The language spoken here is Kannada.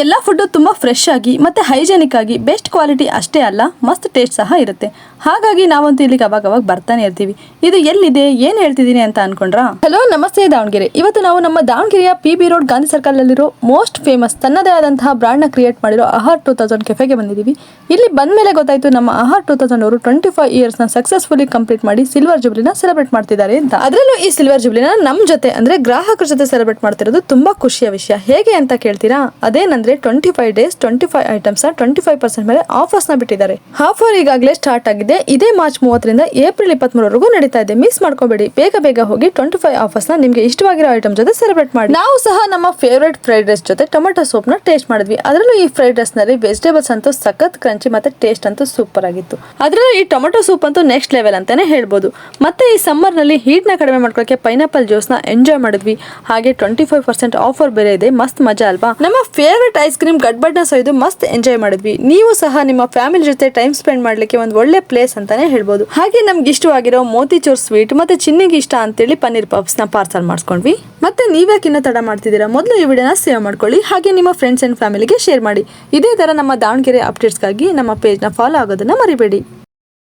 ಎಲ್ಲ ಫುಡ್ ತುಂಬಾ ಫ್ರೆಶ್ ಆಗಿ ಮತ್ತೆ ಹೈಜೆನಿಕ್ ಆಗಿ ಬೆಸ್ಟ್ ಕ್ವಾಲಿಟಿ ಅಷ್ಟೇ ಅಲ್ಲ ಮಸ್ತ್ ಟೇಸ್ಟ್ ಸಹ ಇರುತ್ತೆ. ಹಾಗಾಗಿ ನಾವಂತೂ ಇಲ್ಲಿಗೆ ಅವಾಗ ಬರ್ತಾನೆ ಇರ್ತೀವಿ. ಇದು ಎಲ್ಲಿದೆ ಏನ್ ಹೇಳ್ತಿದ್ದೀನಿ ಅಂತ ಅನ್ಕೊಂಡ್ರಾ? ಹಲೋ ನಮಸ್ತೆ ದಾವಣಗೆರೆ. ಇವತ್ತು ನಾವು ನಮ್ಮ ದಾವಣಗೆರೆಯ PB ರೋಡ್ ಗಾಂಧಿ ಸರ್ಕಲ್ ಅಲ್ಲಿರೋ ಮೋಸ್ಟ್ ಫೇಮಸ್ ತನ್ನದೇ ಆದಂತಹ ಬ್ರಾಂಡ್ ನ ಕ್ರಿಯೇಟ್ ಮಾಡಿರೋ ಆಹಾರ್ 2000 ಕೆಫೆಗೆ ಬಂದಿದ್ದೀವಿ. ಇಲ್ಲಿ ಬಂದ ಮೇಲೆ ಗೊತ್ತಾಯ್ತು ನಮ್ಮ ಆಹಾರ್ 2000 ಅವರು 25 ಇಯರ್ಸ್ ನ ಸಕ್ಸಸ್ಫುಲಿ ಕಂಪ್ಲೀಟ್ ಮಾಡಿ ಸಿಲ್ವರ್ ಜುಬ್ಲಿನ ಸೆಲೆಬ್ರೇಟ್ ಮಾಡ್ತಿದ್ದಾರೆ ಅಂತ. ಅದರಲ್ಲೂ ಈ ಸಿಲ್ವರ್ ಜುಬ್ಲಿನ ನಮ್ ಜೊತೆ ಅಂದ್ರೆ ಗ್ರಾಹಕರ ಜೊತೆ ಸೆಲೆಬ್ರೇಟ್ ಮಾಡ್ತಿರೋದು ತುಂಬಾ ಖುಷಿಯ ವಿಷಯ. ಹೇಗೆ ಅಂತ ಕೇಳ್ತೀರಾ? ಅದೇನಂದ್ರೆ 25 ಡೇಸ್ 25 ಐಟಮ್ಸ್ 25% ಮೇಲೆ ಆಫರ್ಸ್ ನ ಬಿಟ್ಟಿದ್ದಾರೆ. ಆಫರ್ ಈಗಾಗಲೇ ಸ್ಟಾರ್ಟ್ ಆಗಿದೆ. ಇದೇ ಮಾರ್ಚ್ 30 ರಿಂದ ಏಪ್ರಿಲ್ 23 ವರೆಗೂ ನಡೀತಾ ಇದೆ. ಮಿಸ್ ಮಾಡ್ಕೋಬೇಡಿ. ಬೇಗ ಹೋಗಿ 25 ಆಫರ್ಸ್ ನ ನಿಮ್ಗೆ ಇಷ್ಟವಾಗಿರೋ ಐಟಮ್ ಜೊತೆ ಸೆಲೆಬ್ರೇಟ್ ಮಾಡಿ. ನಾವು ಸಹ ನಮ್ಮ ಫೇವರೇಟ್ ಫ್ರೈಡ್ ರೈಸ್ ಜೊತೆ ಟೊಮೆಟೊ ಸೂಪ್ ನ ಟೇಸ್ಟ್ ಮಾಡಿದ್ವಿ. ಅದರಲ್ಲೂ ಈ ಫ್ರೈಡ್ ರೈಸ್ ನಲ್ಲಿ ವೆಜಿಟೇಬಲ್ಸ್ ಅಂತೂ ಸಖತ್ ಕ್ರಂಚಿ ಮತ್ತೆ ಟೇಸ್ಟ್ ಅಂತೂ ಸೂಪರ್ ಆಗಿತ್ತು. ಅದರಲ್ಲೂ ಈ ಟೊಮೆಟೊ ಸೂಪ್ ಅಂತೂ ನೆಕ್ಸ್ಟ್ ಲೆವೆಲ್ ಅಂತಾನೆ ಹೇಳ್ಬೋದು. ಮತ್ತೆ ಈ ಸಮ್ಮರ್ ನಲ್ಲಿ ಹೀಟ್ ನ ಕಡಿಮೆ ಮಾಡ್ಕೊಳ್ಳೋಕೆ ಪೈನಾಪಲ್ ಜ್ಯೂಸ್ ನ ಎಂಜಾಯ್ ಮಾಡಿದ್ವಿ. ಹಾಗೆ 25% ಆಫರ್ ಬೇರೆ ಇದೆ. ಮಸ್ತ್ ಮಜಾ ಅಲ್ವಾ? ನಮ್ಮ ಫೇವರೇಟ್ ಐಸ್ ಕ್ರೀಮ್ ಗಡ್ಬಡ್ನ ಸೈದು ಮಸ್ತ್ ಎಂಜಾಯ್ ಮಾಡಿದ್ವಿ. ನೀವು ಸಹ ನಿಮ್ಮ ಫ್ಯಾಮಿಲಿ ಜೊತೆ ಟೈಮ್ ಸ್ಪೆಂಡ್ ಮಾಡ್ಲಿಕ್ಕೆ ಒಂದು ಒಳ್ಳೆ ಪ್ಲೇಸ್ ಅಂತಾನೆ ಹೇಳ್ಬೋದು. ಹಾಗೆ ನಮ್ಗೆ ಇಷ್ಟವಾಗಿರೋ ಮೋತಿಚೂರ್ ಸ್ವೀಟ್ ಮತ್ತೆ ಚಿನ್ನಿಗೆ ಇಷ್ಟ ಅಂತೇಳಿ ಪನ್ನೀರ್ ಪಫ್ಸ್ ನ ಪಾರ್ಸಲ್ ಮಾಡಿಸ್ಕೊಂಡ್ವಿ. ಮತ್ತೆ ನೀವ್ಯಾಕಿನ್ನ ತಡ ಮಾಡ್ತಿದ್ದೀರಾ? ಮೊದಲು ಈ ವಿಡಿಯೋನ ಸೇವ್ ಮಾಡ್ಕೊಳ್ಳಿ. ಹಾಗೆ ನಿಮ್ಮ ಫ್ರೆಂಡ್ಸ್ ಅಂಡ್ ಫ್ಯಾಮಿಲಿಗೆ ಶೇರ್ ಮಾಡಿ. ಇದೇ ತರ ನಮ್ಮ ದಾವಣಗೆರೆ ಅಪ್ಡೇಟ್ಸ್ಗಾಗಿ ನಮ್ಮ ಪೇಜ್ ನ ಫಾಲೋ ಆಗೋದನ್ನ ಮರಿಬೇಡಿ.